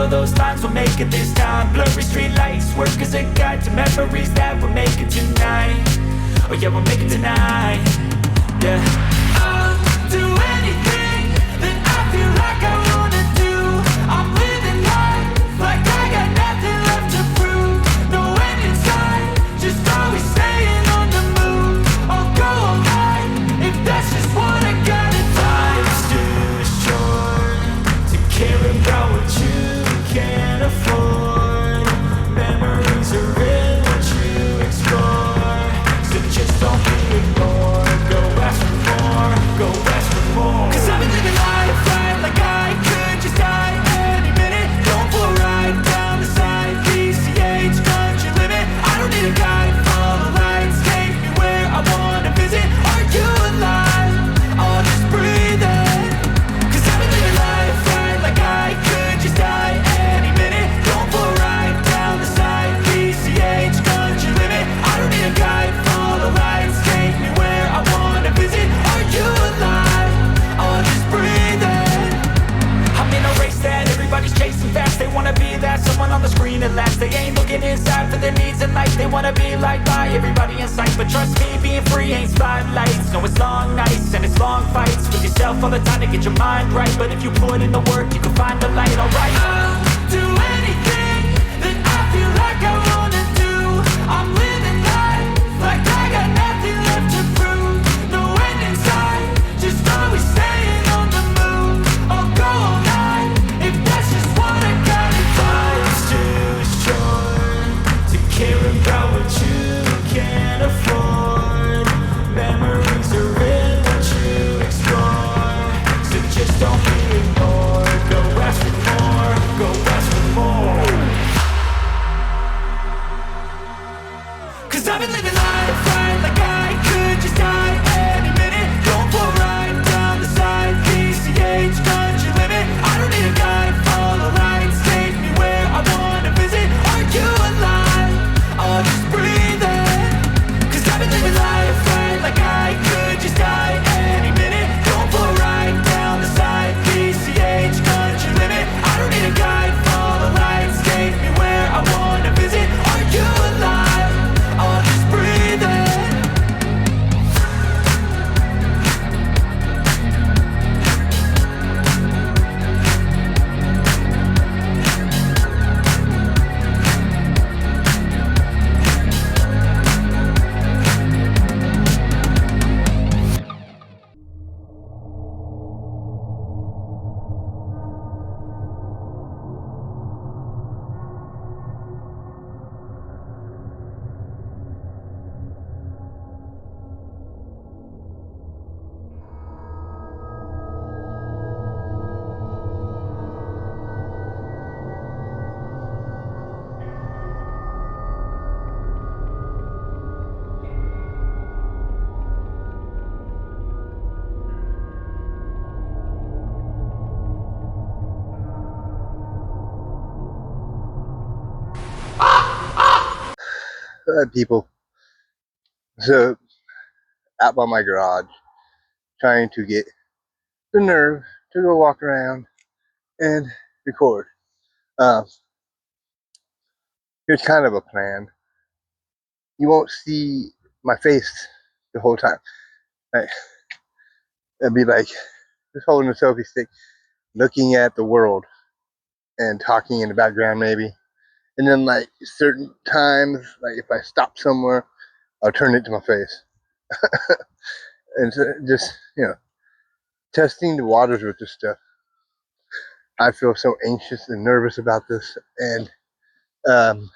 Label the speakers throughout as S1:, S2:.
S1: for those times, we'll make it this time. Blurry street lights work as a guide to memories that we're making tonight. Oh yeah, we'll make it tonight. Yeah, I'll do anything that I feel like I wanna do. I'm living life like I got nothing left to prove. No end in sight, just always staying on the move. I'll go all night if that's just what I gotta do. Life's too short to care about what you can't afford. Memories are real, what you explore. So just don't be ignored. Go ask for more, go ask for more. 'Cause I've been living life right like I could just die any minute. Going for a ride down the side, PCH, country limit. I don't need a guide, follow lights, take me where I wanna visit. Are you alive? I'll just breathe in. 'Cause I've been living life right like I could just die any minute. Going for a ride down the side, PCH, country limit. I don't need a guide, follow lights, take me where I wanna visit. Are you alive? I'll just breathe in. I'm in a race that everybody's chasing fast. They wanna be that someone on the screen at last. They ain't looking inside for their needs in life. They wanna be liked by everybody in sight. But trust me, being free ain't spotlights. No, it's long nights and it's long fights with yourself all the time to get your mind right. But if you put in the work, you can find the light, alright. I'll do anything that I feel like I wanna do. I'm living life like I got nothing left to prove. No end in sight, just always staying on the move. I'll go all night if that's just what I gotta do. Life's too short to care about what you can't afford. Memories are real, what you explore. So just don't be ignored. Go ask for more, go ask for more. 'Cause I've been living life right like I could just die any minute. Going for a ride down the side, PCH, country limit. I don't need a guide, follow lights, take me where I wanna visit. Are you alive? I'll just breathe in. 'Cause I've been living life right like I could just die any minute. Going for a ride down the side, PCH, country limit. I don't need a guide, follow lights, take me where I wanna visit. Are you alive? I'll just breathe in.
S2: People. So, out by my garage, trying to get the nerve to go walk around and record. Here's kind of a plan. You won't see my face the whole time. Like, it'd be like just holding a selfie stick, looking at the world and talking in the background maybe. And then like certain times, like if I stop somewhere, I'll turn it to my face. And so just, testing the waters with this stuff. I feel so anxious and nervous about this, and the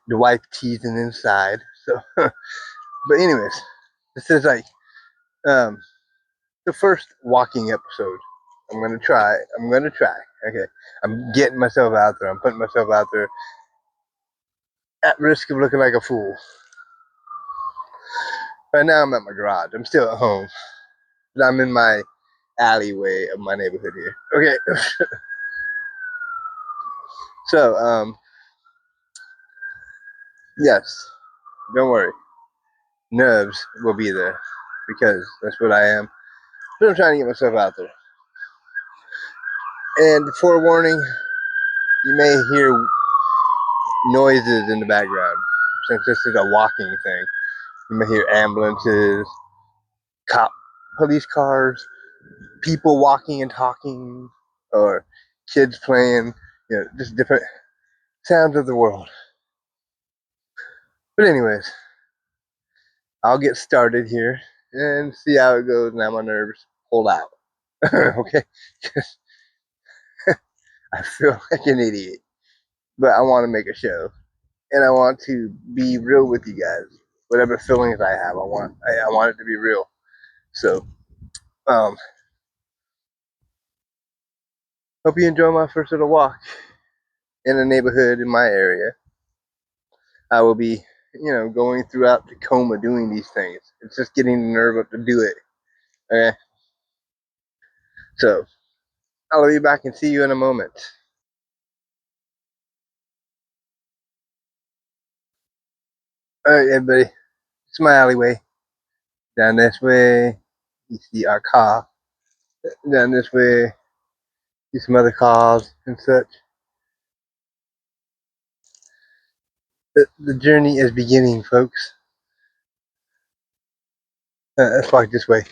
S2: wife teasing inside. So, but anyways, this is like the first walking episode. I'm gonna try. Okay, I'm getting myself out there. I'm putting myself out there at risk of looking like a fool. Right now, I'm at my garage. I'm still at home. I'm in my alleyway of my neighborhood here. Okay. So, yes, don't worry. Nerves will be there because that's what I am. But I'm trying to get myself out there. And forewarning, you may hear noises in the background. Since this is a walking thing, you may hear ambulances, police cars, people walking and talking, or kids playing, just different sounds of the world. But anyways, I'll get started here and see how it goes. Now my nerves pulled out. Okay? I feel like an idiot. But I want to make a show. And I want to be real with you guys. Whatever feelings I have, I want it to be real. So, hope you enjoy my first little walk in a neighborhood in my area. I will be, going throughout Tacoma doing these things. It's just getting the nerve up to do it. Okay? So, I'll be back and see you in a moment. Alright, everybody. It's my alleyway. Down this way, you see our car. Down this way, see some other cars and such. The journey is beginning, folks. Let's walk this way.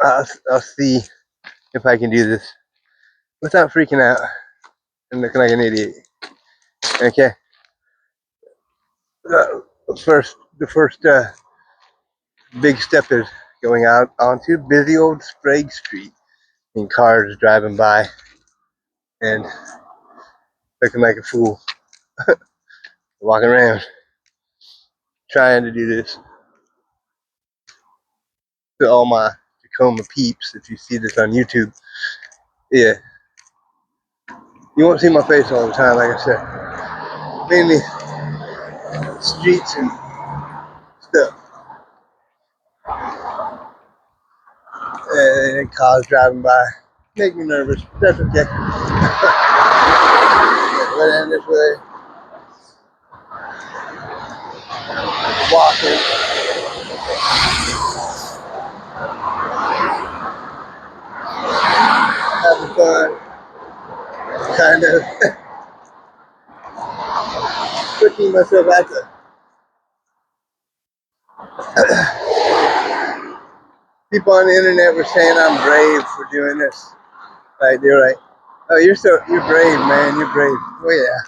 S2: I'll see if I can do this without freaking out and looking like an idiot. Okay. The first big step is going out onto busy old Sprague Street, and cars driving by and looking like a fool, walking around trying to do this. To all my Tacoma peeps, if you see this on YouTube, yeah, you won't see my face all the time, like I said. Mainly streets and stuff, and cars driving by make me nervous. That's okay. Go down this way, walking, having fun, kind of putting myself out there. People on the internet were saying I'm brave for doing this. Like they're like, "Oh, you're brave, man. You're brave." Well, yeah,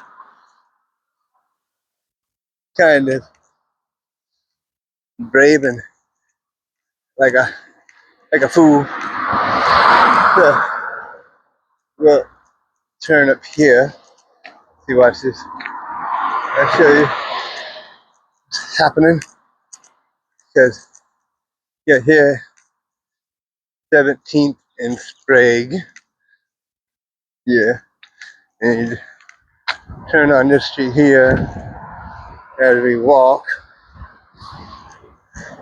S2: kind of brave and like a fool. So, we'll turn up here. See, watch this. I'll show you what's happening because here, 17th and Sprague. Yeah, and you turn on this street here as we walk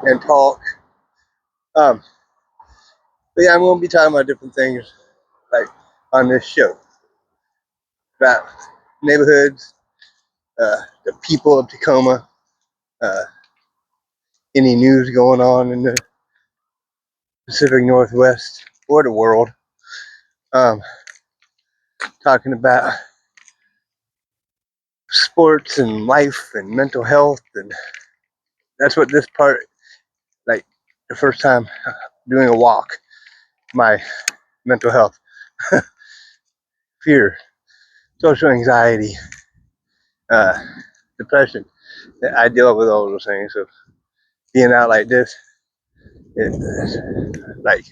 S2: and talk. Um, but yeah, I'm gonna be talking about different things like on this show about neighborhoods, the people of Tacoma, uh, any news going on in the Pacific Northwest or the world. Um, talking about sports and life and mental health, and that's what this part, like the first time doing a walk, my mental health, fear, social anxiety, uh, depression. I deal with all those things. So being out like this, it's like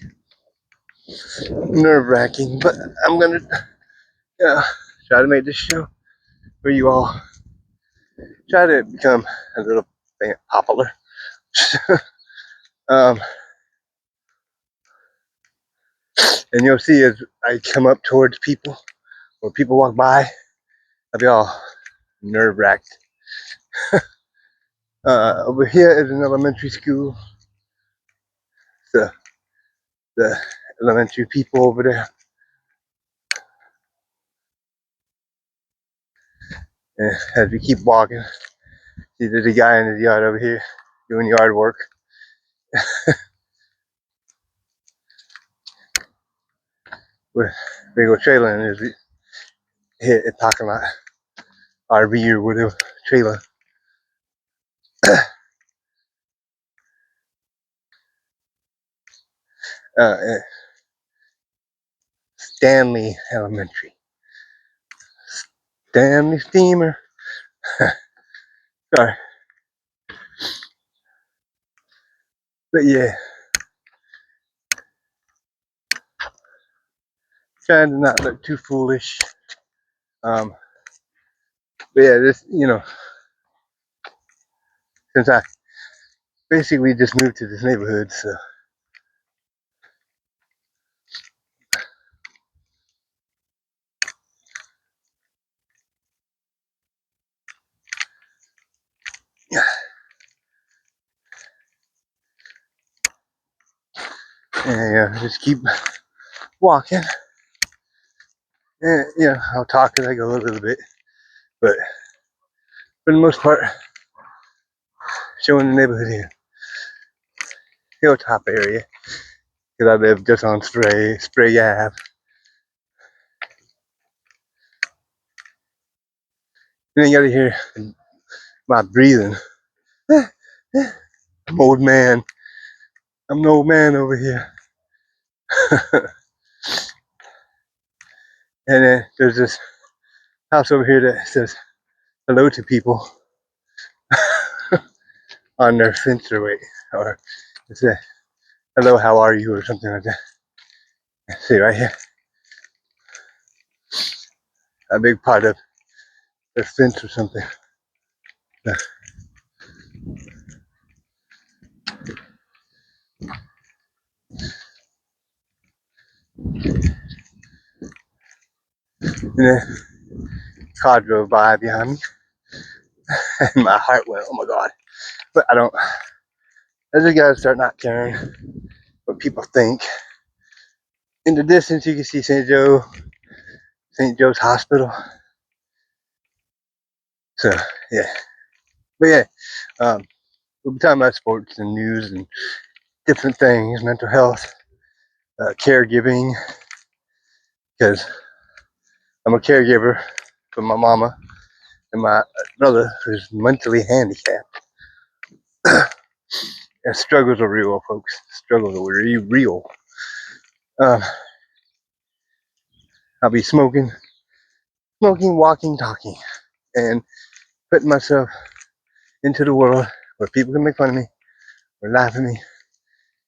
S2: nerve wracking. But I'm gonna try to make this show for you all. Try to become a little popular. um, and you'll see as I come up towards people, or people walk by, I'll be all nerve wracked. Over here is an elementary school. The elementary people over there. And as we keep walking, see there's a guy in his yard over here doing yard work. with big old trailer and is hit a parking lot, RV or whatever trailer. uh, Stanley Elementary. Stanley Steamer. Sorry. But yeah, trying to not look too foolish. But yeah, this, since I basically just moved to this neighborhood, so yeah, just keep walking. And I'll talk as I go a little bit, but for the most part, showing the neighborhood here, Hilltop area, because I live just on Spray Ave. And then you gotta hear my breathing. I'm old man. I'm an old man over here. And then there's this house over here that says hello to people on their fence or it says hello, how are you, or something like that. See right here, a big part of their fence or something. And then a car drove by behind me, and my heart went, oh my god. But I just gotta start not caring what people think. In the distance, you can see St. Joe's Hospital. So yeah, but yeah, we'll be talking about sports and news and different things, mental health, caregiving, because I'm a caregiver for my mama and my brother who's mentally handicapped. And struggles are real, folks. Struggles are real. Um, I'll be smoking, walking, talking, and putting myself into the world where people can make fun of me or laugh at me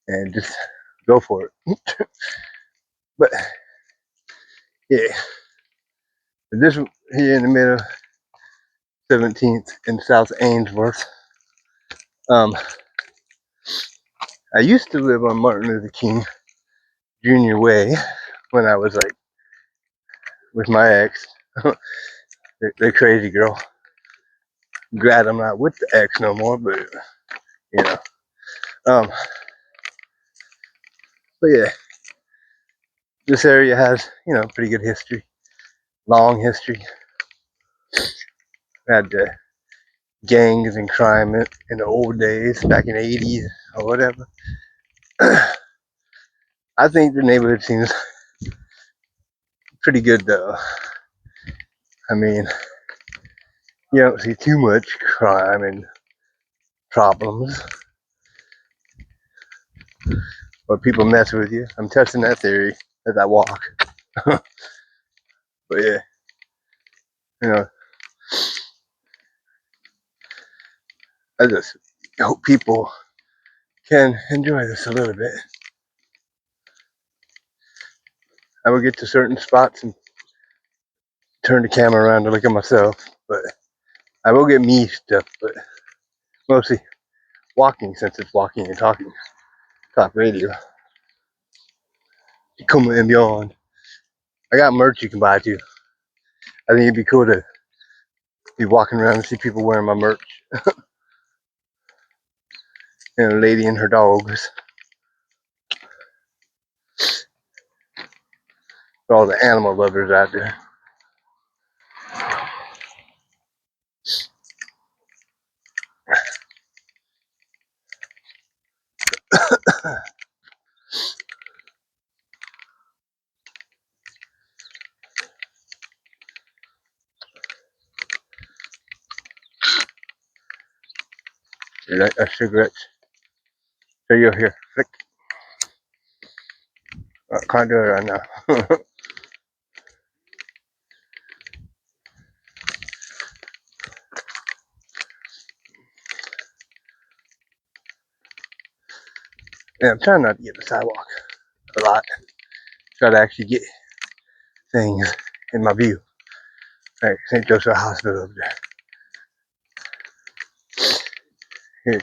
S2: and just go for it. But yeah, this here in the middle, 17th in South Ainsworth. I used to live on Martin Luther King Jr. Way when I was like with my ex, the crazy girl. Glad I'm not with the ex no more, but you know. Um, but yeah, this area has pretty good history, long history. Had gangs and crime in the old days, back in the 80s or whatever. I think the neighborhood seems pretty good though. I mean, you don't see too much crime and problems, or people mess with you. I'm testing that theory as I walk. But yeah, you know, I just hope people can enjoy this a little bit. I will get to certain spots and turn the camera around to look at myself, but I will get me stuff, but mostly walking since it's walking and talking. Talk radio. Tacoma and beyond. I got merch you can buy too. I think it'd be cool to be walking around and see people wearing my merch. A lady and her dogs. For all the animal lovers out there. A cigarette. So you'll hear flick. I can't do it right now. Yeah, I'm trying not to get the sidewalk a lot. Try to actually get things in my view. Like St. Joseph Hospital up there. Here's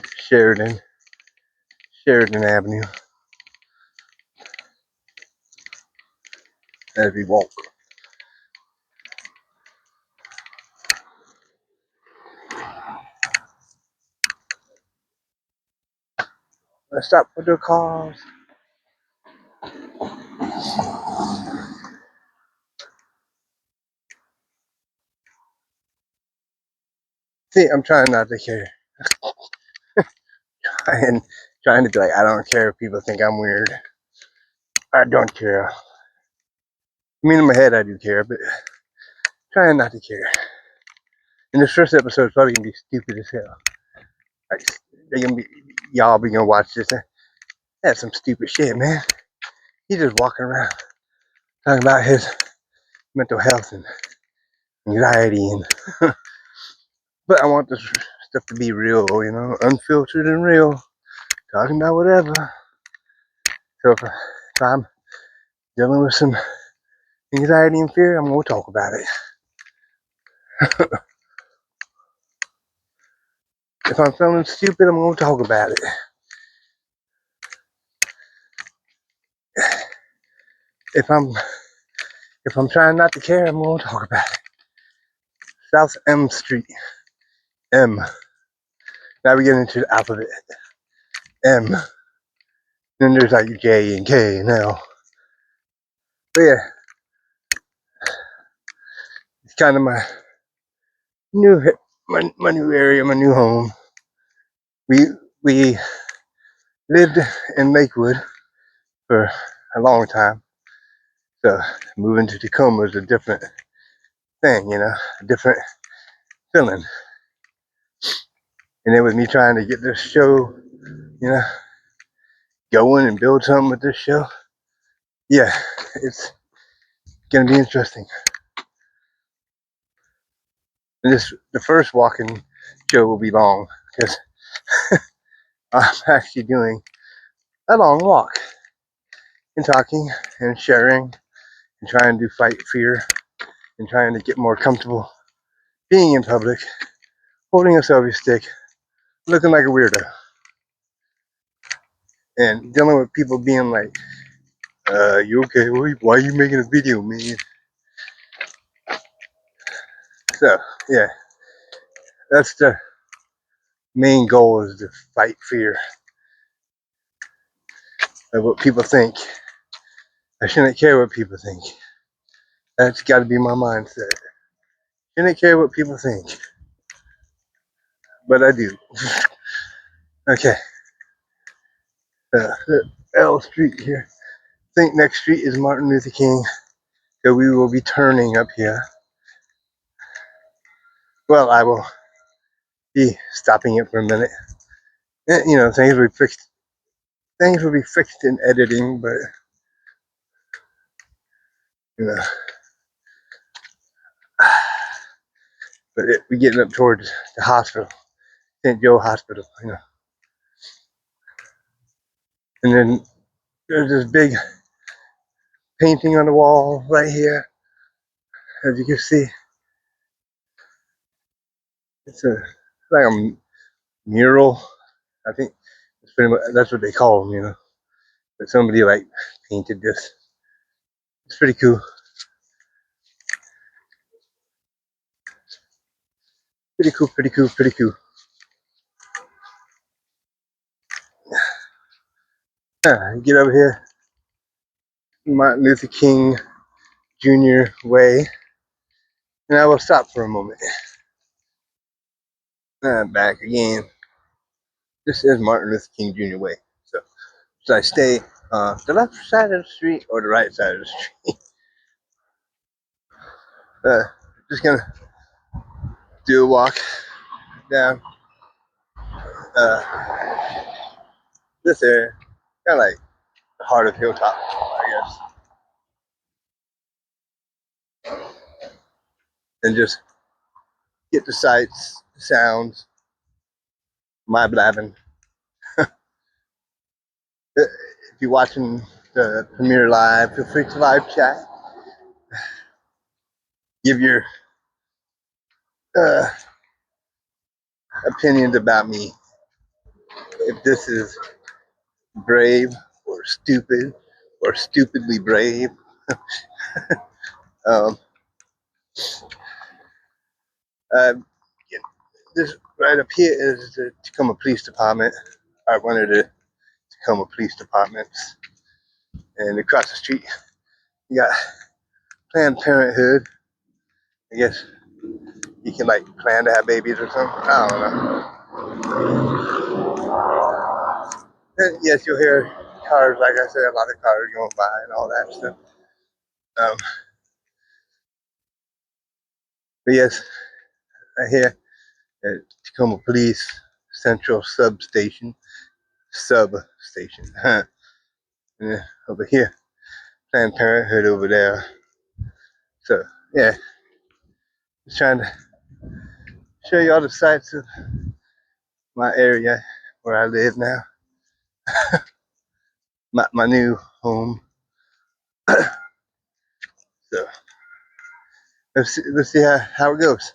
S2: Sheridan Avenue. As we walk. Let's stop for the cars. See, I'm trying not to care. And trying to be like, I don't care if people think I'm weird. I don't care. I mean, in my head, I do care, but trying not to care. And this first episode is probably gonna be stupid as hell. Like, y'all be gonna watch this. That's some stupid shit, man. He's just walking around talking about his mental health and anxiety, and but I want this stuff to be real, you know, unfiltered and real, talking about whatever. So if I'm dealing with some anxiety and fear, I'm gonna talk about it. If I'm feeling stupid, I'm gonna talk about it. If I'm trying not to care, I'm gonna talk about it. South M Street. M. Now we get into the alphabet. M. Then there's like J and K and L. But yeah, it's kind of my new area, my new home. We lived in Lakewood for a long time, so moving to Tacoma is a different thing, you know, a different feeling. And then with me trying to get this show, you know, going and build something with this show, yeah, it's gonna be interesting. And the first walking show will be long because I'm actually doing a long walk and talking and sharing and trying to fight fear and trying to get more comfortable being in public, holding a selfie stick, looking like a weirdo, and dealing with people being like, you okay? Why are you making a video, man? So, yeah, that's the main goal, is to fight fear of what people think. I shouldn't care what people think. That's got to be my mindset. Shouldn't care what people think. But I do. Okay. The L Street here. I think next street is Martin Luther King. So we will be turning up here. Well, I will be stopping it for a minute. And, you know, things will be fixed. Things will be fixed in editing, but you know, but we're getting up towards the hospital, St. Joe Hospital, you know. And then there's this big painting on the wall right here, as you can see. It's like a mural. I think it's pretty much, that's what they call them, you know. But somebody like painted this. It's pretty cool. Pretty cool, pretty cool, pretty cool. Get over here, Martin Luther King Jr. Way, and I will stop for a moment. Back again. This is Martin Luther King Jr. Way. So, should I stay the left side of the street or the right side of the street? Just gonna do a walk down this area, kind of like the heart of Hilltop, I guess. And just get the sights, the sounds, my blabbing. If you're watching the premiere live, feel free to live chat. Give your uh, opinions about me. If this is brave or stupidly brave. um, uh, this right up here is the Tacoma Police Department, or one of the Tacoma Police Departments. And across the street, you got Planned Parenthood. I guess you can like plan to have babies or something. I don't know. And yes, you'll hear cars, like I said, a lot of cars going by and all that stuff. Um, but yes, I hear at Tacoma Police Central Substation. And over here, Planned Parenthood over there. So yeah, just trying to show you all the sights of my area where I live now. my new home. So let's see how it goes.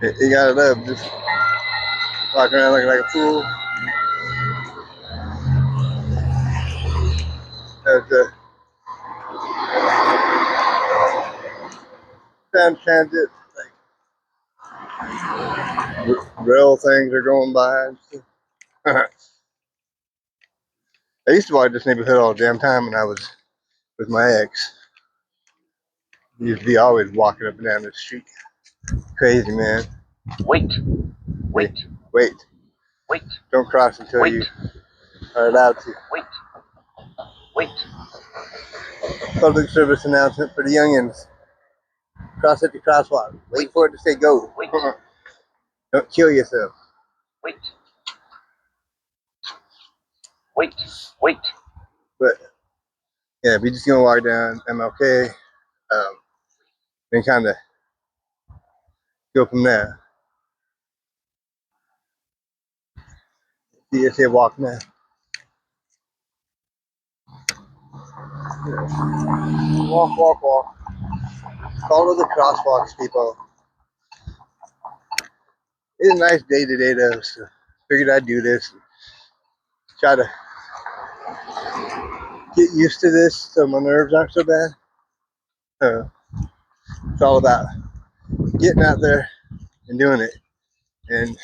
S2: You gotta love just walking around looking like a fool. There's the sound transit, like rail things are going by and stuff. I used to walk this neighborhood all the damn time when I was with my ex. We used to be always walking up and down the street. Crazy, man.
S3: Wait.
S2: Wait. Don't cross until you are allowed to.
S3: Wait.
S2: Public service announcement for the youngins. Cross at the crosswalk. Wait for it to say go. Don't kill yourself.
S3: Wait.
S2: But yeah, we just gonna walk down MLK, then kind of go from there. See if they walk now. Walk. Follow the crosswalks, people. It's a nice day today, though. So figured I'd do this. Try to get used to this so my nerves aren't so bad. It's all about getting out there and doing it. And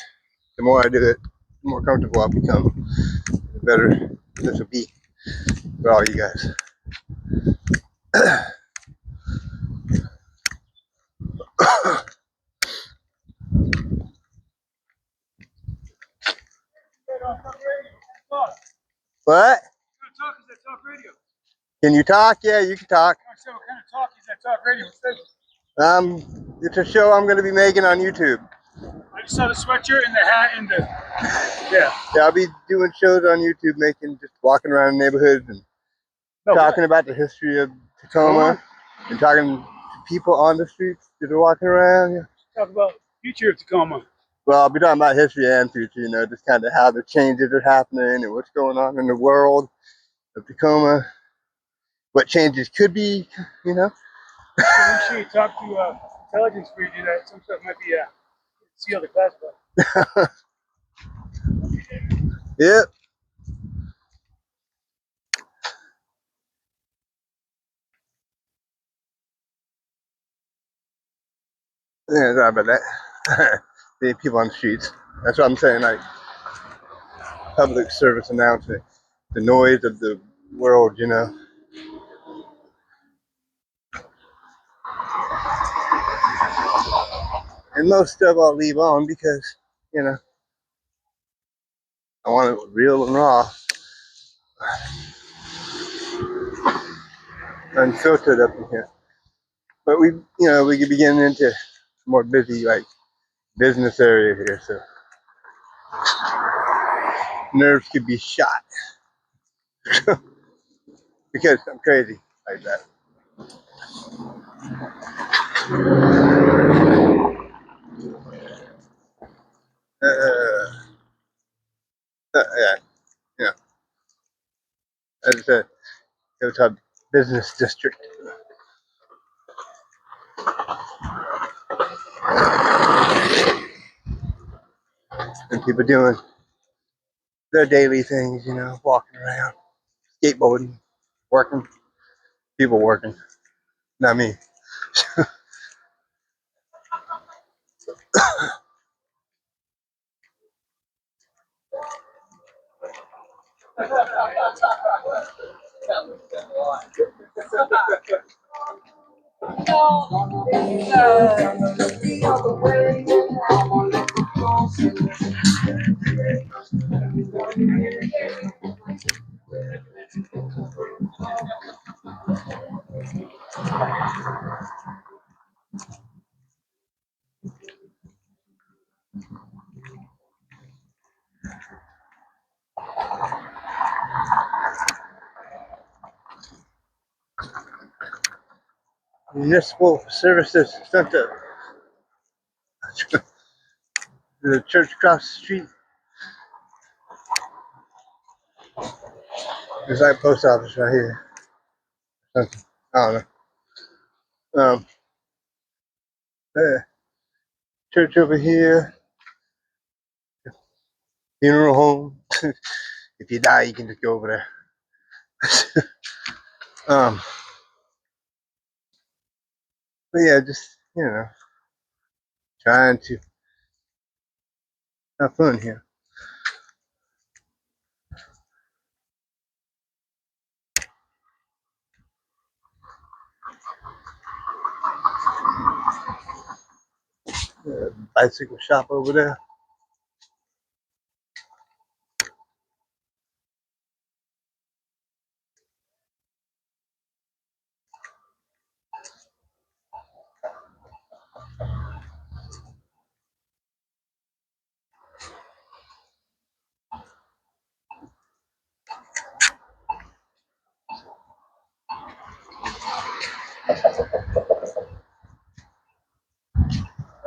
S2: the more I do it, the more comfortable I'll become. The better this will be for all you guys. What?
S4: Talk radio.
S2: Can you talk? Yeah, you can talk.
S4: I said, what kind of talk is that talk radio?
S2: It's a show I'm going to be making on YouTube.
S4: I just saw the sweatshirt and the hat and the yeah.
S2: I'll be doing shows on YouTube, just walking around the neighborhoods and talking about the history of Tacoma and talking to people on the streets that are walking around. Yeah.
S4: Talk about the future of Tacoma.
S2: Well, I'll be talking about history and future, just kind of how the changes are happening and what's going on in the world of Tacoma, what changes could be,
S4: So make sure you talk to intelligence for you do that. Some stuff might be sealed or classified.
S2: Yep. Yeah, sorry about that. The people on the streets. That's what I'm saying, like public service announcement. The noise of the world, And most stuff I'll leave on because, I want it real and raw. Unfiltered up in here. But we could be getting into more busy, like, business area here, so nerves could be shot because I'm crazy like that. Yeah, yeah. As I said, Hilltop Business District, and people doing their daily things, walking around, skateboarding, working, people working, not me. Municipal Services Center, the church across the street. There's like post office right here. Something. I don't know. Church over here, funeral home. If you die, you can just go over there. um, but yeah, just trying to have fun here. Bicycle shop over there.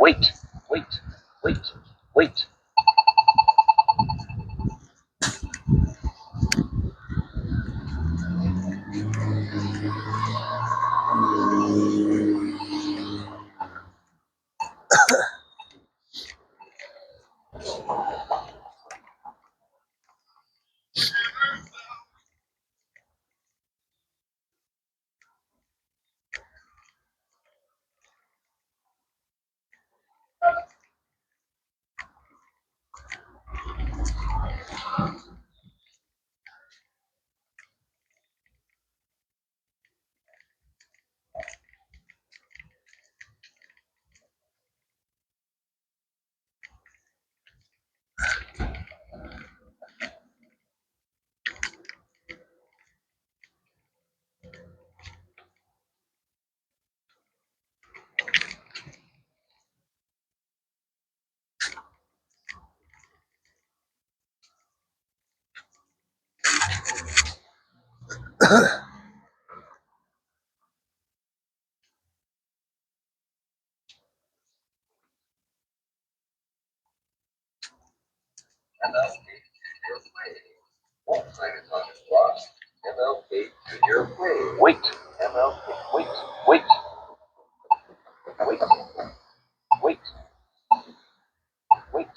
S3: Wait, wait, wait, wait. Wait, MLK, wait, wait, wait, wait, wait,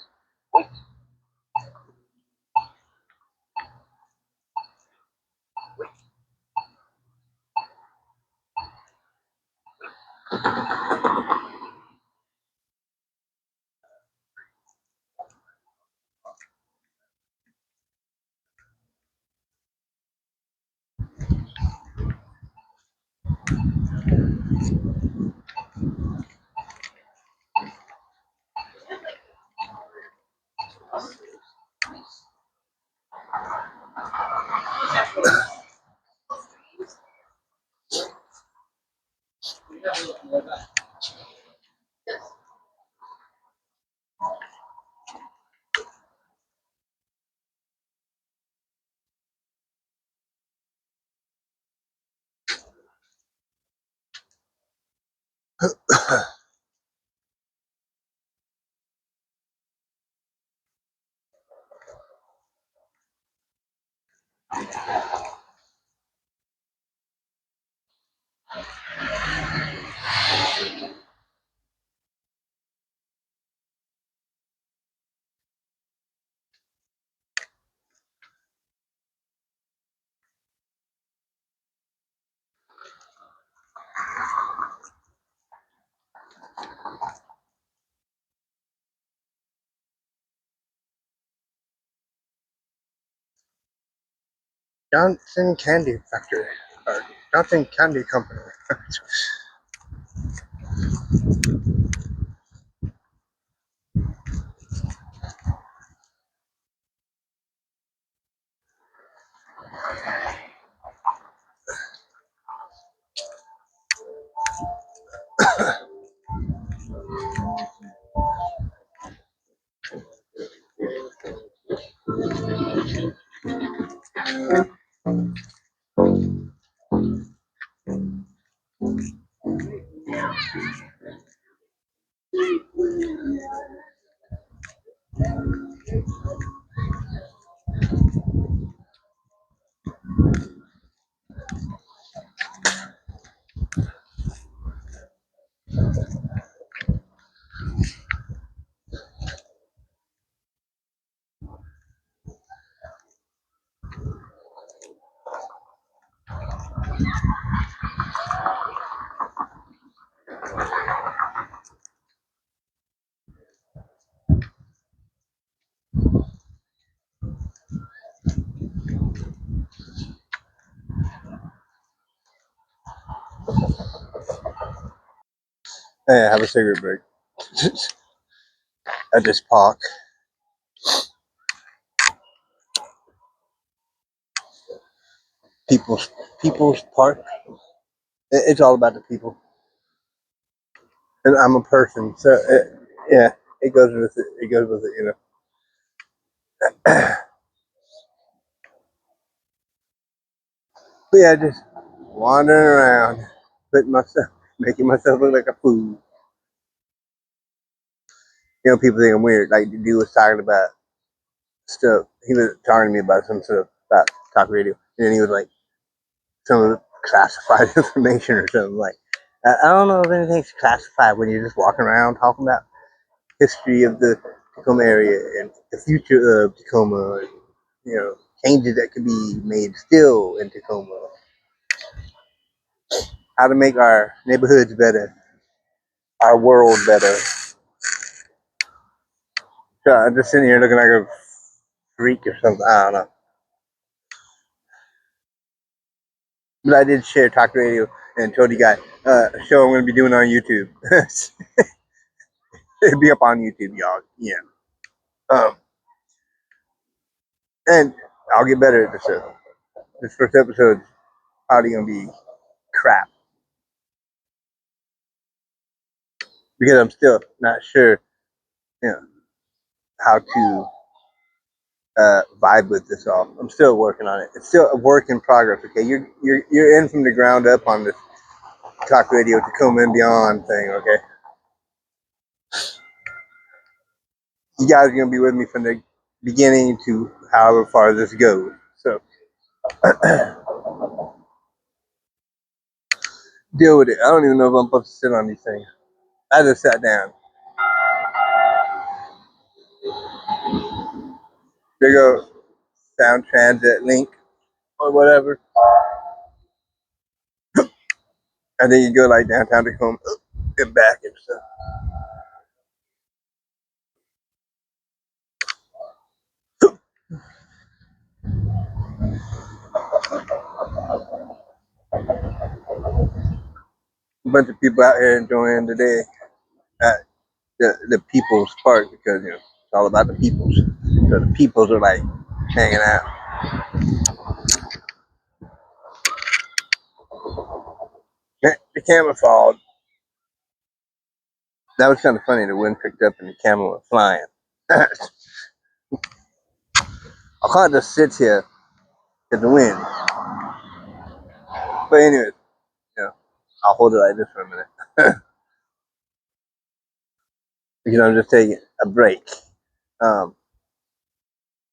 S3: wait.
S2: Johnson Candy Factory. Or Johnson Candy Company. Hey, have a cigarette break at this park. People's Park. It's all about the people, and I'm a person, so yeah, it goes with it. It goes with it, you know. But yeah, just wandering around, making myself look like a fool. You know, people think I'm weird. Like the dude was talking about stuff. He was talking to me about some stuff about talk radio, and then he was like some of the classified information or something. Like I don't know if anything's classified when you're just walking around talking about history of the Tacoma area and the future of Tacoma. And, you know, changes that could be made still in Tacoma. How to make our neighborhoods better, our world better. So I'm just sitting here looking like a freak or something. I don't know. But I did share talk radio and told you guys a show I'm going to be doing on YouTube. It'll be up on YouTube, y'all. Yeah. And I'll get better at this show. This first episode is probably going to be crap because I'm still not sure, you know, how to vibe with this all. I'm still working on it. It's still a work in progress. Okay, you're in from the ground up on this talk radio Tacoma and beyond thing. Okay, you guys are gonna be with me from the beginning to however far this goes. So deal with it. I don't even know if I'm supposed to sit on these things. I just sat down. There go Sound Transit link or whatever, and then you go like downtown Tacoma and back and stuff. A bunch of people out here enjoying the day at the People's Park because you know it's all about the peoples. So the peoples are like hanging out. The camera fogged. That was kind of funny. The wind picked up and the camera went flying. I can't just sit here in the wind. But anyway, you know, I'll hold it like this for a minute. because I'm just taking a break.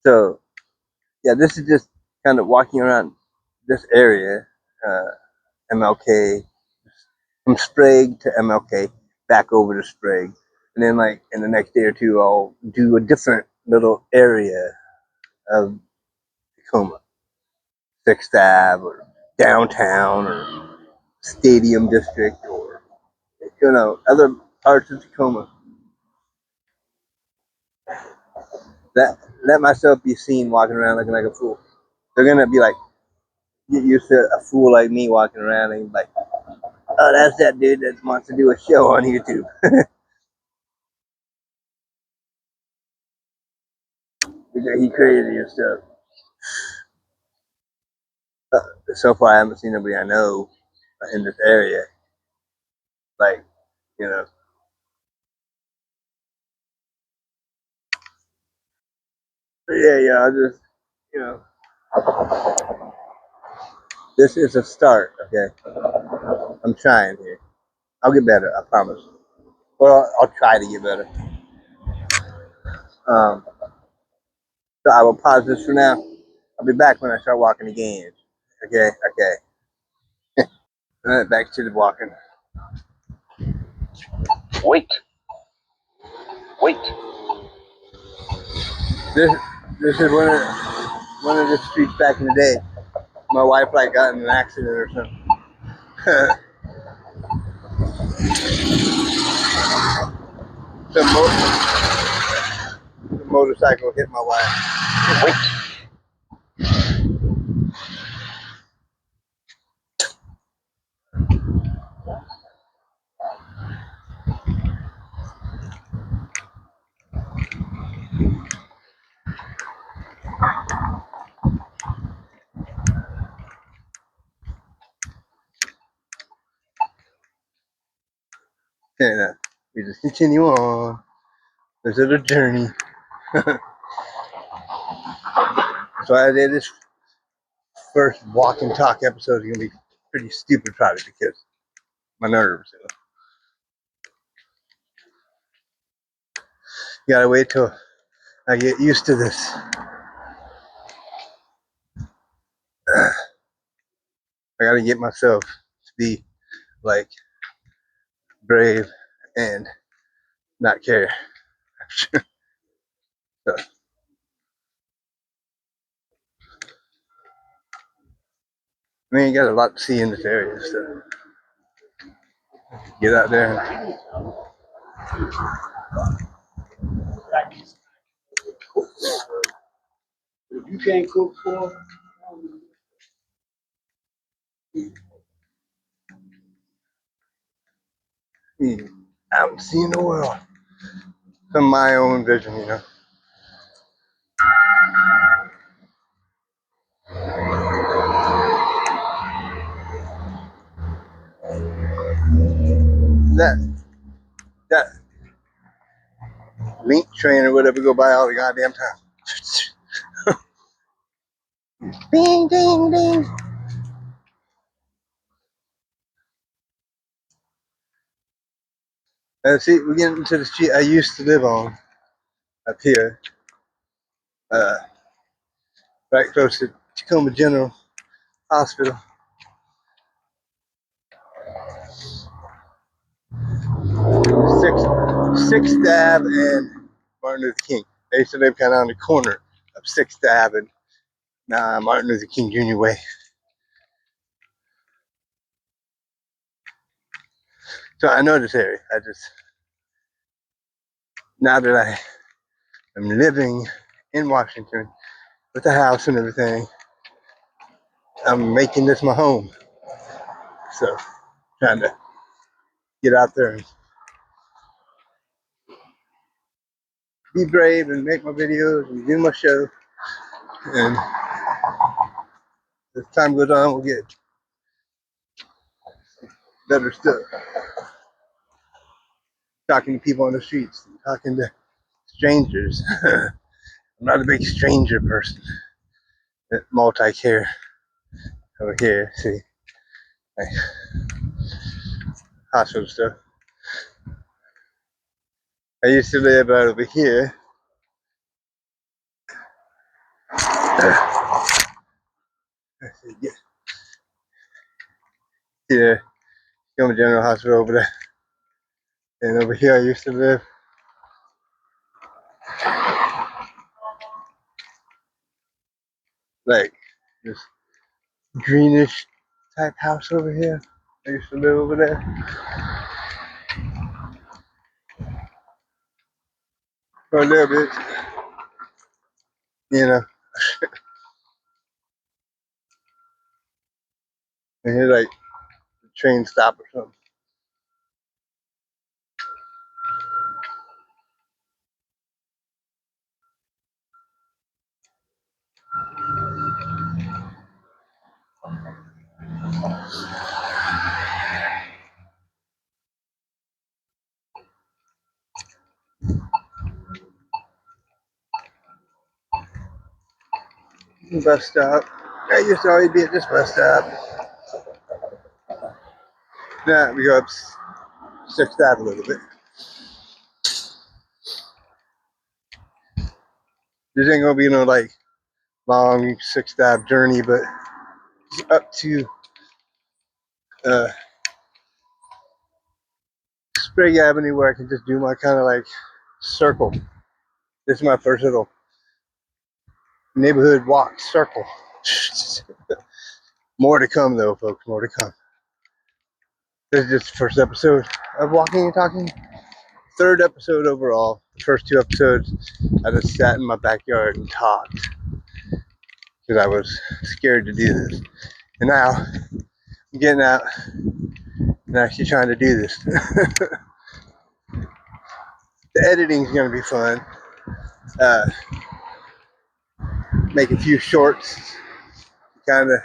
S2: So yeah, this is just kind of walking around this area, MLK, from Sprague to MLK, back over to Sprague, and then like in the next day or two, I'll do a different little area of Tacoma, Sixth Ave, or downtown, or Stadium District, or other parts of Tacoma. Let myself be seen walking around looking like a fool. They're gonna be like, get used to a fool like me walking around and like, oh, that's that dude that wants to do a show on YouTube. He crazy and stuff. So far, I haven't seen nobody I know in this area. Like, you know, but yeah. I just, you know, this is a start. Okay, I'm trying here. I'll get better. I promise. Well, I'll try to get better. Um, so I will pause this for now. I'll be back when I start walking again. Okay. All right, back to the walking.
S3: Wait. Wait.
S2: This is one of the streets back in the day. My wife like got in an accident or something. The motorcycle hit my wife.
S3: Wait.
S2: And we just continue on. This is a journey. So I did this first walk and talk episode is gonna be pretty stupid probably because my nerves. You gotta wait till I get used to this. I gotta get myself to be like brave and not care. So, I mean, you got a lot to see in this area. So get out there.
S4: If you can't cook for,
S2: I'm seeing the world from my own vision. That link train or whatever go by all the goddamn time. Ding, ding, ding. See, we're getting into the street I used to live on up here, uh, right close to Tacoma General Hospital. Sixth Ave and Martin Luther King. They used to live kind of on the corner of Sixth Ave and Martin Luther King Jr. Way. So I know this area. I just now that I am living in Washington with a house and everything, I'm making this my home. So trying to get out there and be brave and make my videos and do my show. And as time goes on, we'll get better stuff. Talking to people on the streets, talking to strangers. I'm not a big stranger person. That multi-care over here, see, like hospital stuff. I used to live right over here. Yeah, Tacoma General Hospital over there. And over here I used to live. Like this greenish type house over here. I used to live over there for a little bit, you know. And here's like a train stop or something. Bus stop. I used to always be at this bus stop. Now we go up 6th Ave a little bit. This ain't gonna be no like long 6th Ave journey, but up to Sprague Avenue where I can just do my kind of like circle. This is my first little neighborhood walk circle. More to come though, folks, more to come. This is just the first episode of Walking and Talking. 3rd episode overall. The first 2 episodes, I just sat in my backyard and talked because I was scared to do this. And now I'm getting out and actually trying to do this. The editing's gonna be fun. Make a few shorts, kind of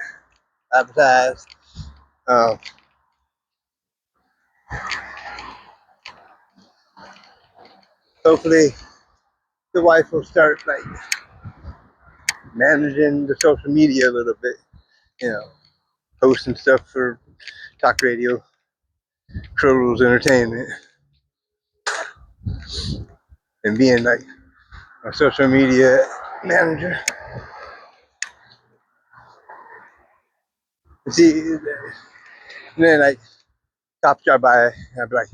S2: advertise. Hopefully, the wife will start like managing the social media a little bit. You know, posting stuff for talk radio, CrowRules Entertainment, and being like a social media manager. See, and then like cops drive by, I'd be like,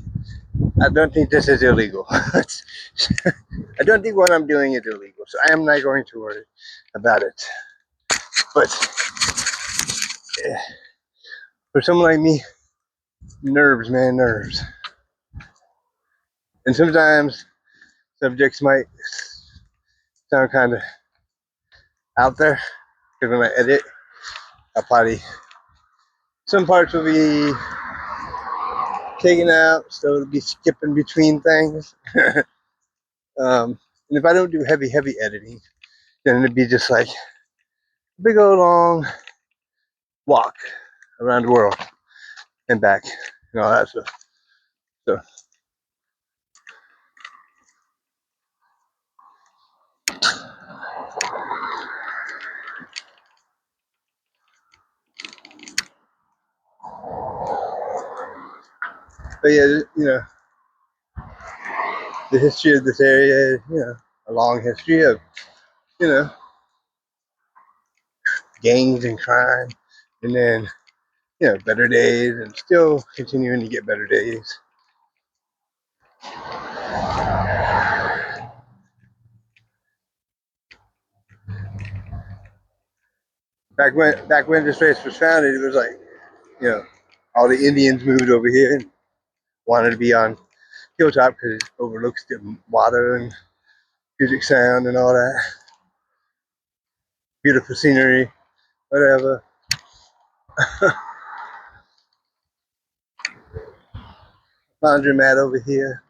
S2: I don't think this is illegal. I don't think what I'm doing is illegal, so I am not going to worry about it. But for someone like me, nerves, man, nerves. And sometimes subjects might sound kind of out there, because when I edit, I'll probably, some parts will be taken out, so it'll be skipping between things. And if I don't do heavy editing, then it'd be just like a big old long walk around the world and back and all that stuff. So, but yeah, you know, the history of this area, you know, a long history of, you know, gangs and crime, and then, you know, better days, and still continuing to get better days. Back when this place was founded, it was like, you know, all the Indians moved over here and wanted to be on Hilltop because it overlooks the water and Puget Sound and all that. Beautiful scenery, whatever. Laundromat over here.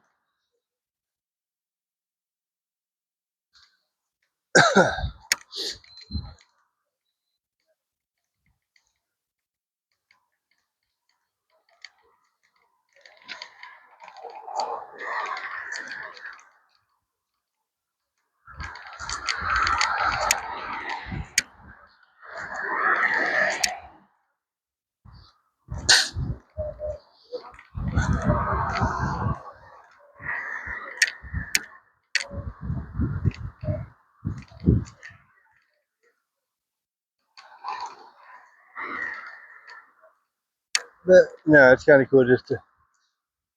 S2: But no, it's kind of cool just to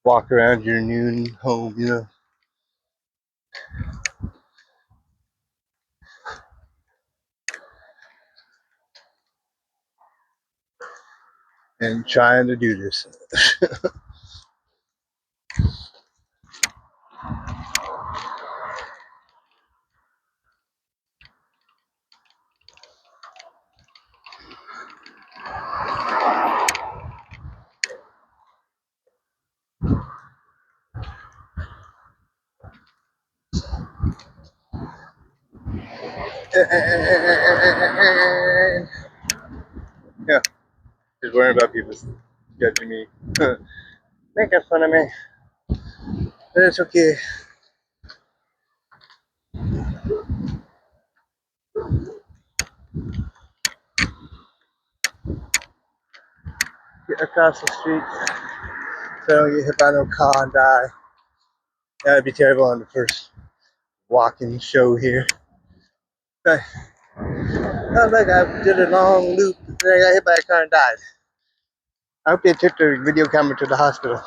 S2: walk around your noon home, you know. And trying to do this. Yeah, just worrying about people judging me, making fun of me. But it's okay. Get across the street so I don't get hit by no car and die. That would be terrible on the first walking show here. But, oh look, I did a long loop and I got hit by a car and died. I hope they took the video camera to the hospital.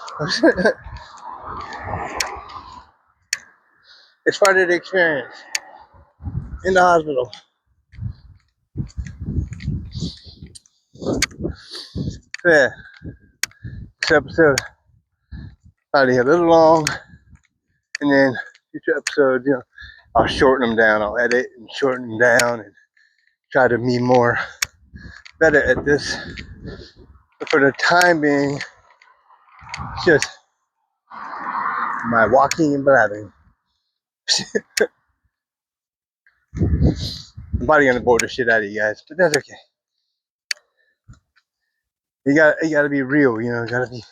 S2: It's part of the experience in the hospital. So yeah, this episode probably a little long, and then future episodes, you know, I'll shorten them down. I'll edit and shorten them down and try to be more better at this. But for the time being, it's just my walking and blabbing. I'm probably gonna bore the shit out of you guys, but that's okay. You gotta be real, you know. You gotta be.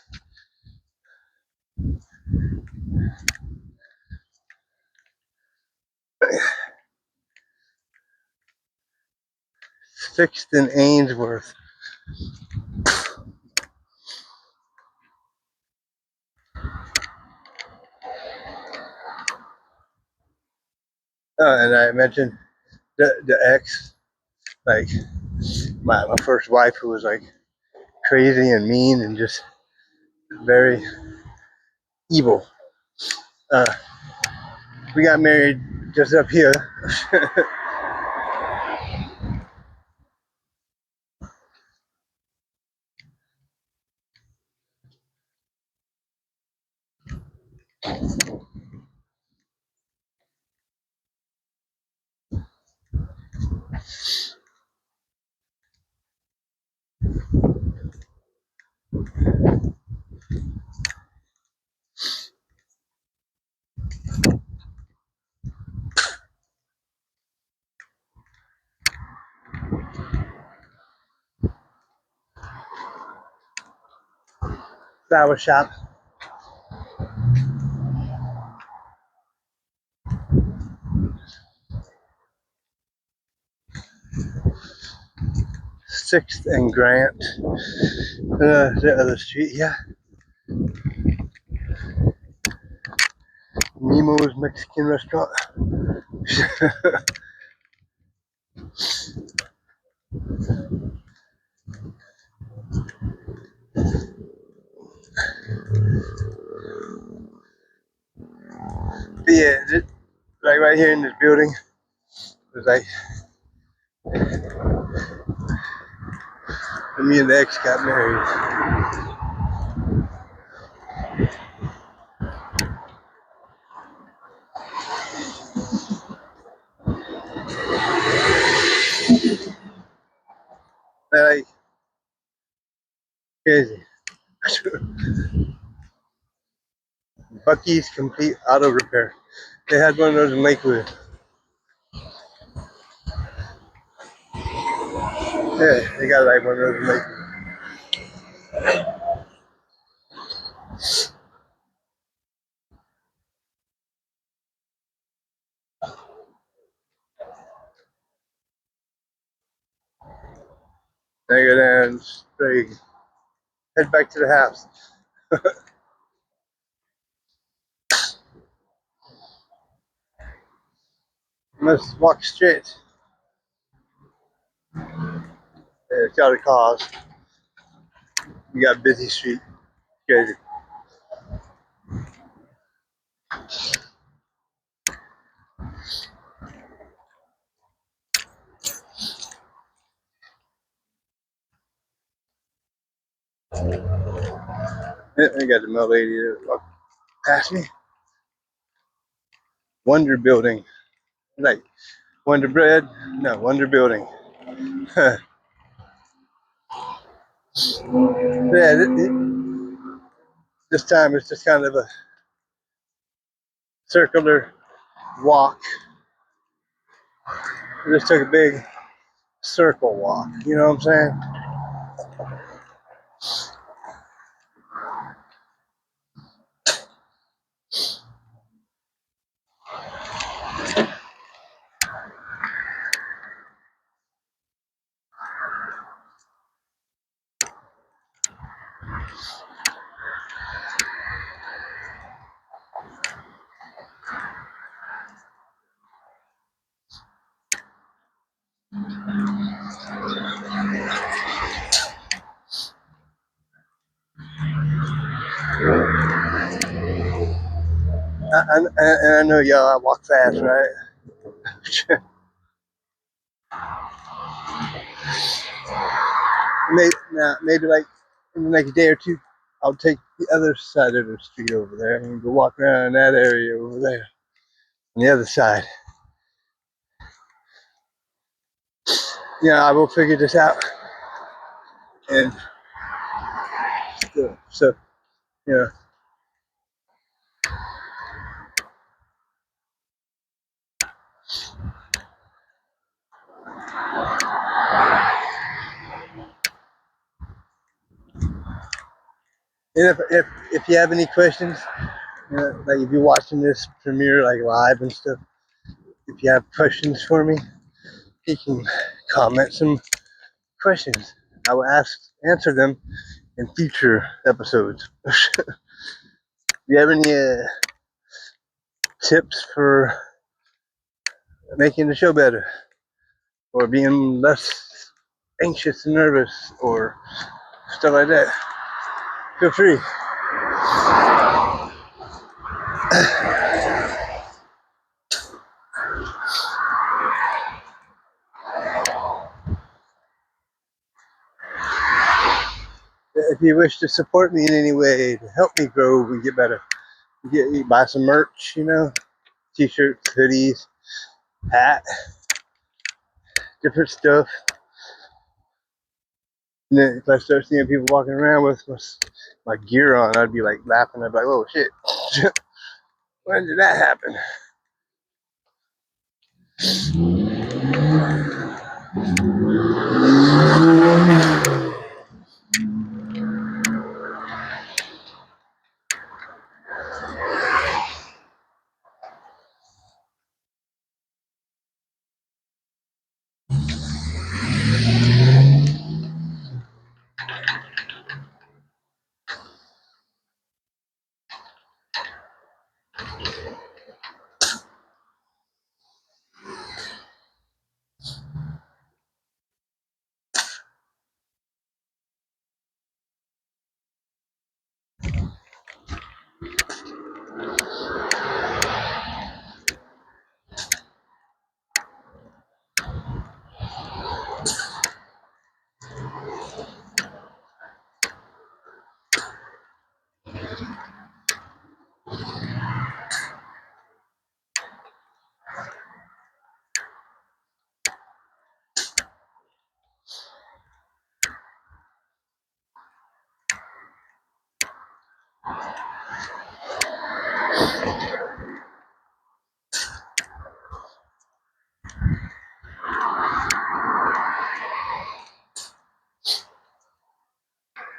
S2: Sixth and Ainsworth. And I mentioned the ex, like my first wife, who was like crazy and mean and just very evil. Uh, we got married just up here. Flower shop. Sixth and Grant. The other street, yeah. Nemo's Mexican restaurant. But yeah, like right here in this building, it was like when me and the ex got married. Like crazy. Bucky's Complete Auto Repair. They had one of those in Lakewood. Yeah, they got like one of those in Lakewood. They go down straight, head back to the house. Must walk straight. Yeah, it's got a cause. You got busy street. Crazy. I got the mail lady that walked past me. Wonder Building. Like Wonder Bread? No, Wonder Building. Yeah, this time it's just kind of a circular walk. I just took a big circle walk. You know what I'm saying? And I know y'all, I walk fast, right? Maybe like in the next day or two, I'll take the other side of the street over there and go walk around in that area over there on the other side. Yeah, I will figure this out. And so you know, and if you have any questions, like if you're watching this premiere like live and stuff, if you have questions for me, you can comment some questions. I will answer them in future episodes. Do you have any tips for making the show better, or being less anxious and nervous, or stuff like that? Feel free. If you wish to support me in any way to help me grow and get better, you buy some merch, t-shirts, hoodies, hat, different stuff. And then if I start seeing people walking around with my gear on, I'd be like laughing. I'd be like, "Oh shit, when did that happen?"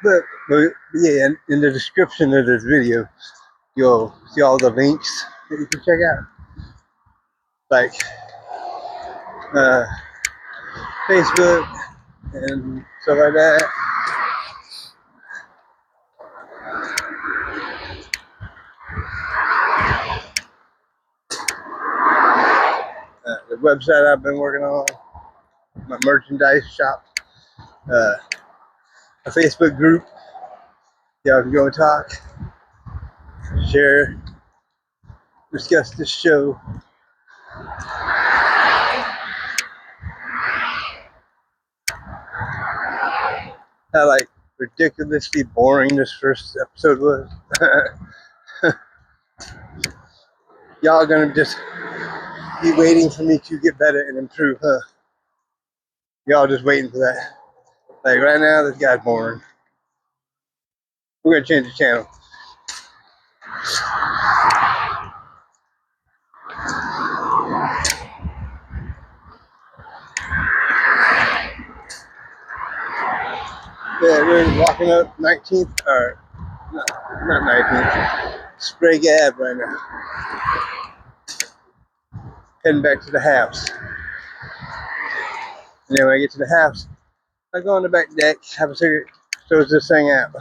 S2: But yeah, in the description of this video, you'll see all the links that you can check out, like uh, Facebook and stuff like that. The website I've been working on, my merchandise shop, a Facebook group Y'all can go and talk, share, discuss this show. How like ridiculously boring this first episode was. Y'all gonna just be waiting for me to get better and improve, huh? Y'all just waiting for that. Like right now, this guy's boring. We're gonna change the channel. Yeah, we're walking up 19th, or not 19th, Sprague Ave right now. Heading back to the house. And then when I get to the house, I go on the back deck, have a cigarette, close this thing out.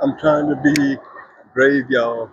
S2: I'm trying to be brave, y'all.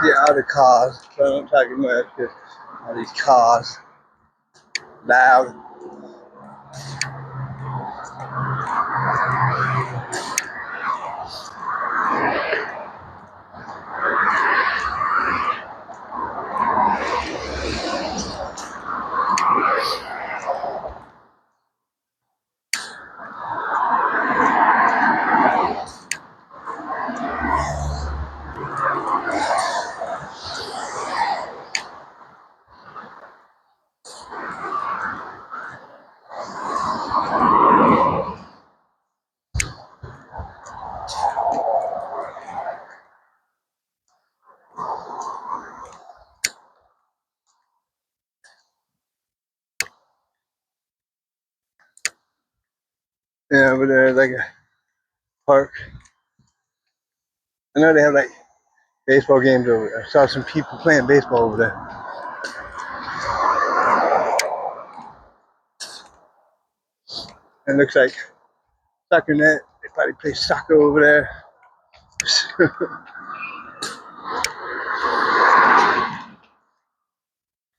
S2: Get out of the cars. So I'm not talking much because all these cars loud. Yeah, over there, like a park. I know they have like baseball games over there. I saw some people playing baseball over there. It looks like soccer net. They probably play soccer over there.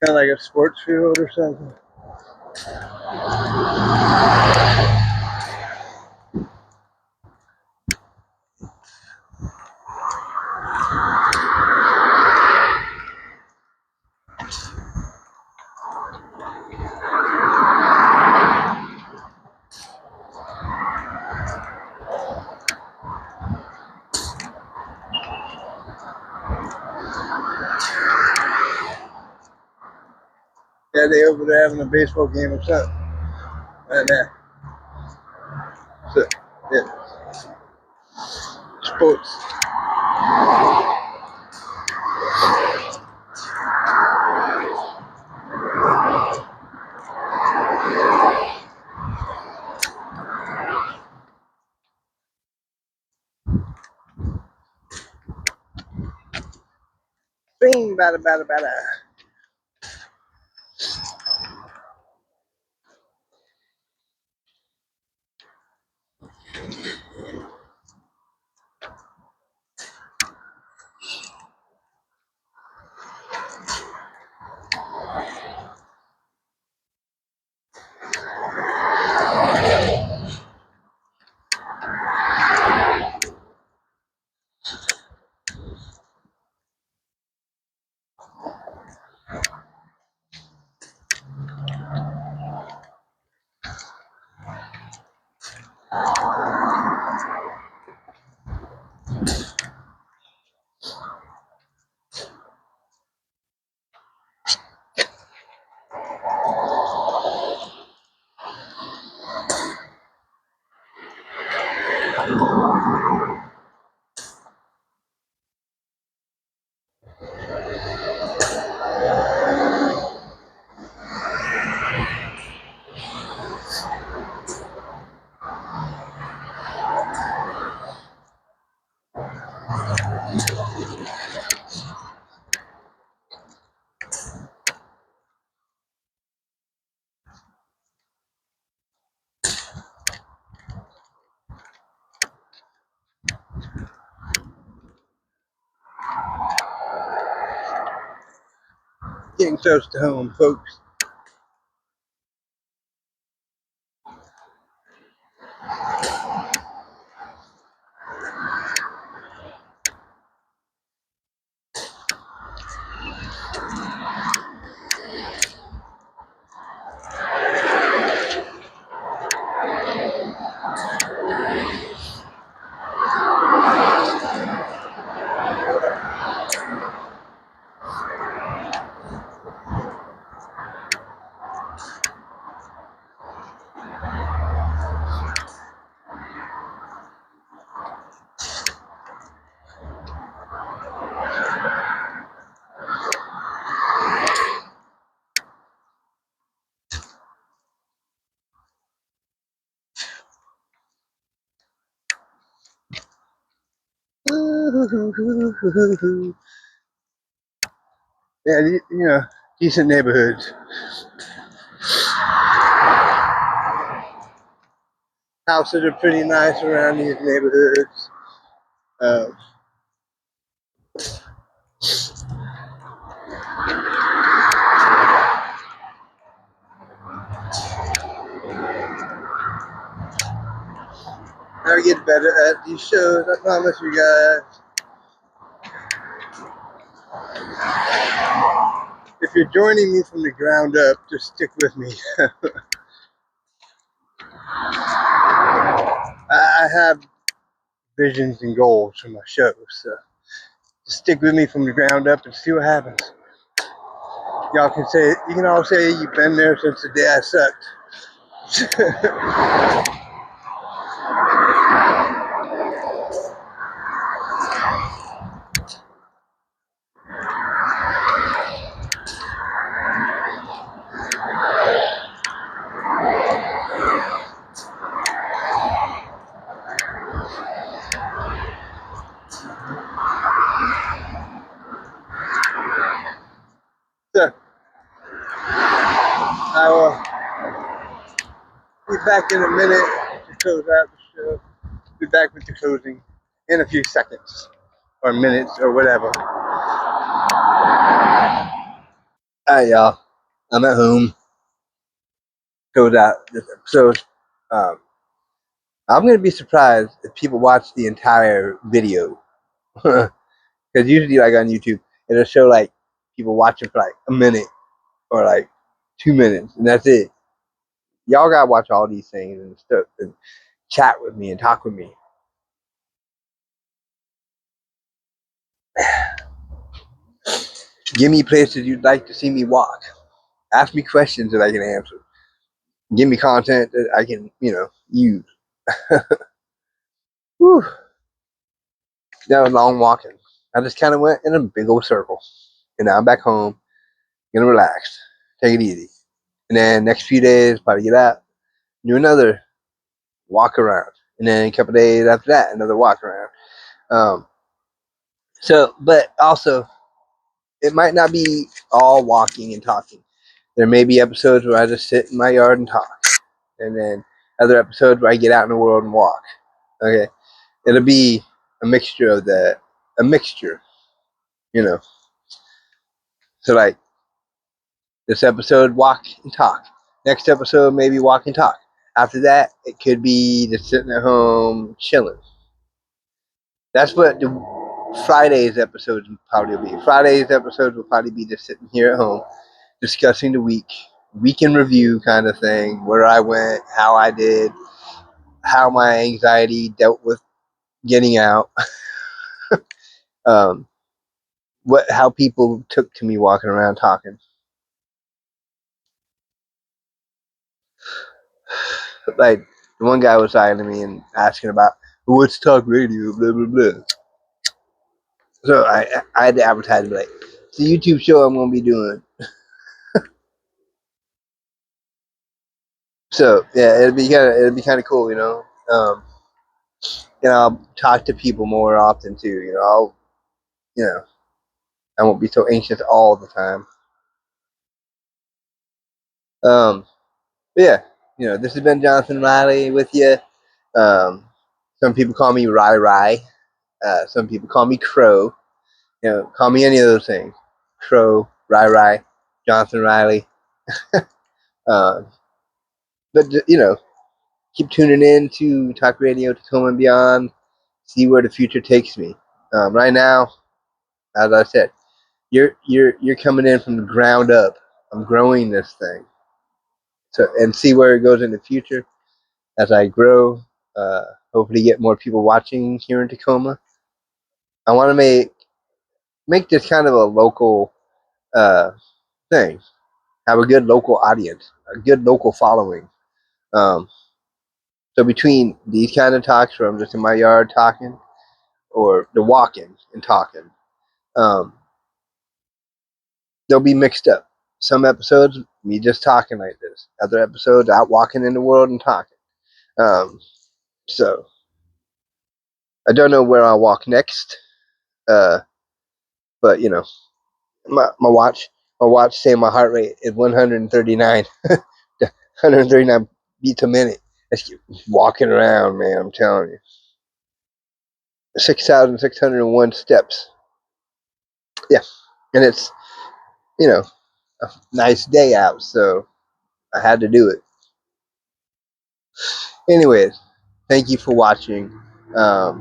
S2: Kind of like a sports field or something. Yeah, they over there having a baseball game or something. Right there. So, yeah, sports. Bing, bada, bada, bada. Getting close to home, folks. Yeah, you know, decent neighborhoods. Houses are pretty nice around these neighborhoods. Um, I'll get better at these shows, I promise you guys. If you're joining me from the ground up, just stick with me. I have visions and goals for my show, so just stick with me from the ground up and see what happens. Y'all can say, you can all say you've been there since the day I sucked. back in a minute to close out the show. Be back with the closing in a few seconds or minutes or whatever. Alright, y'all. I'm at home. Close out this episode. Um, I'm gonna be surprised if people watch the entire video. Because usually, like on YouTube, it'll show like people watching for like a minute or like 2 minutes, and that's it. Y'all gotta watch all these things and stuff and chat with me and talk with me. Give me places you'd like to see me walk. Ask me questions that I can answer. Give me content that I can, use. Whew. That was long walking. I just kind of went in a big old circle. And now I'm back home, gonna relax, take it easy. And then next few days, probably get out, do another walk around. And then a couple days after that, another walk around. But also, it might not be all walking and talking. There may be episodes where I just sit in my yard and talk. And then other episodes where I get out in the world and walk. Okay? It'll be a mixture of that. A mixture, you know. So, like, this episode, walk and talk. Next episode, maybe walk and talk. After that, it could be just sitting at home chilling. That's what the Friday's episodes probably will be. Friday's episodes will probably be just sitting here at home, discussing the week in review kind of thing, where I went, how I did, how my anxiety dealt with getting out, um, how people took to me walking around talking. Like the one guy was talking to me and asking about what's talk radio, blah blah blah. So I had to advertise like it's a YouTube show I'm gonna be doing. So yeah, it'll be kind of cool, and I'll talk to people more often too. You know I won't be so anxious all the time. Um, but yeah, this has been Jonathan Riley with you. Some people call me Rai Rai. Some people call me Crow. Call me any of those things. Crow, Rai Rai, Jonathan Riley. Uh, but keep tuning in to Talk Radio, Tacoma and beyond. See where the future takes me. Right now, as I said, you're coming in from the ground up. I'm growing this thing. So and see where it goes in the future as I grow. Hopefully, get more people watching here in Tacoma. I want to make this kind of a local thing. Have a good local audience, a good local following. Um, so between these kind of talks where I'm just in my yard talking, or the walking and talking, um, they'll be mixed up. Some episodes, me just talking like this. Other episodes, out walking in the world and talking. So I don't know where I'll walk next, but my watch saying my heart rate is 139, 139 beats a minute. Let's keep walking around, man. I'm telling you, 6,601 steps. Yeah, and it's a nice day out, so I had to do it. Anyways, thank you for watching. I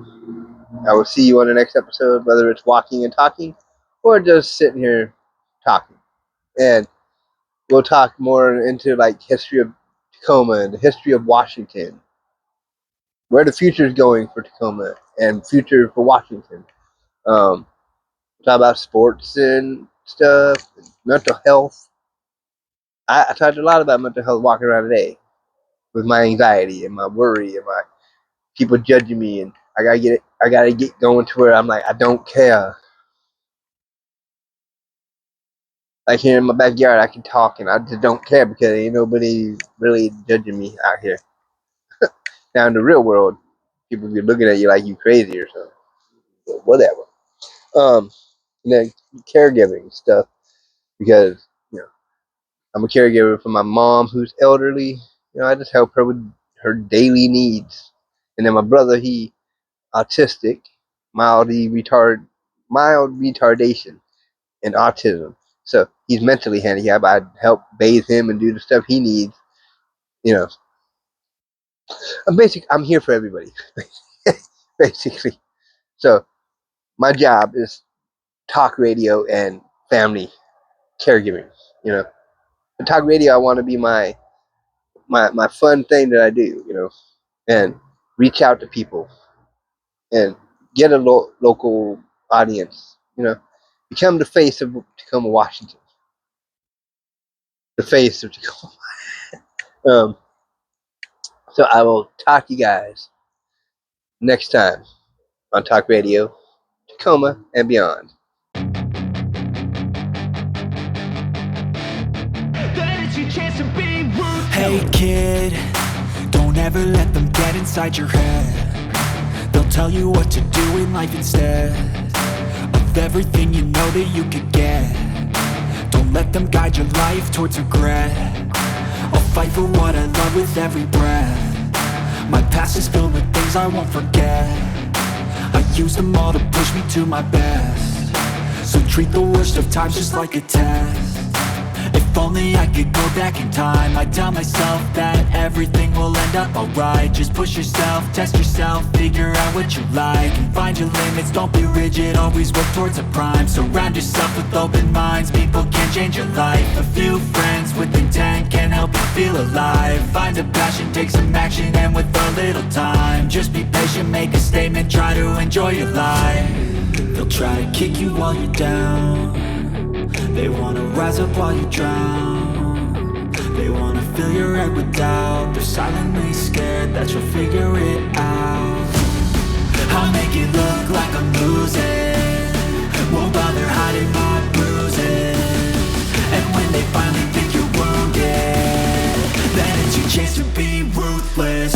S2: will see you on the next episode, whether it's walking and talking or just sitting here talking. And we'll talk more into like history of Tacoma and the history of Washington, where the future is going for Tacoma and future for Washington. Talk about sports and stuff, and mental health. I talked a lot about mental health walking around today with my anxiety and my worry and my people judging me, and I gotta get going to where I'm like, I don't care. Like here in my backyard, I can talk and I just don't care because ain't nobody really judging me out here. Now in the real world, people be looking at you like you crazy or something. But whatever. And then caregiving stuff because I'm a caregiver for my mom who's elderly I just help her with her daily needs. And then my brother, he autistic, mild retardation, and autism. So he's mentally handicapped. I help bathe him and do the stuff he needs. You know, I'm here for everybody, basically. So my job is talk radio and family caregiving. The talk radio, I want to be my fun thing that I do. And reach out to people and get a local audience. Become the face of Tacoma, Washington. The face of Tacoma. So I will talk to you guys next time on Talk Radio, Tacoma and beyond.
S1: Hey kid, don't ever let them get inside your head. They'll tell you what to do in life instead of everything you know that you could get. Don't let them guide your life towards regret. I'll fight for what I love with every breath. My past is filled with things I won't forget. I use them all to push me to my best. So treat the worst of times just like a test. If only I could go back in time, I'd tell myself that everything will end up alright. Just push yourself, test yourself, figure out what you like, and find your limits, don't be rigid, always work towards a prime. Surround yourself with open minds, people can change your life. A few friends with intent can help you feel alive. Find a passion, take some action, and with a little time, just be patient, make a statement, try to enjoy your life. They'll try to kick you while you're down. They wanna rise up while you drown. They wanna fill your head with doubt. They're silently scared that you'll figure it out. I'll make it look like I'm losing, won't bother hiding my bruises. And when they finally think you're wounded, then it's your chance to be ruthless.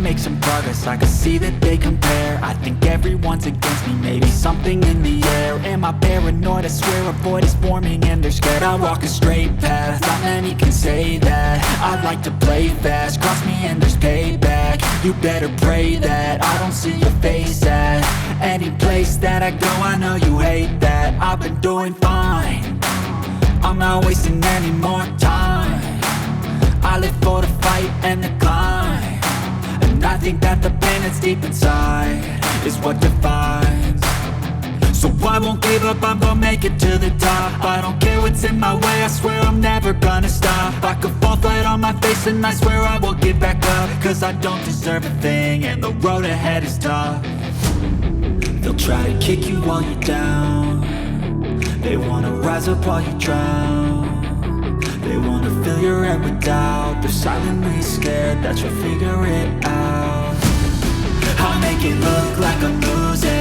S1: Make some progress, I can see that they compare. I think everyone's against me, maybe something in the air. Am I paranoid? I swear a void is forming and they're scared. I walk a straight path, not many can say that. I like to play fast, cross me and there's payback. You better pray that I don't see your face at any place that I go. I know you hate that. I've been doing fine, I'm not wasting any more time. I live for the fight and the climb. And I think that the pain that's deep inside is what defines. So I won't give up, I'm gonna make it to the top. I don't care what's in my way, I swear I'm never gonna stop. I could fall flat on my face and I swear I will get back up. Cause I don't deserve a thing and the road ahead is tough. They'll try to kick you while you're down. They wanna rise up while you drown. They wanna fill your head with doubt. They're silently scared that you'll figure it out. I'll make it look like I'm losing,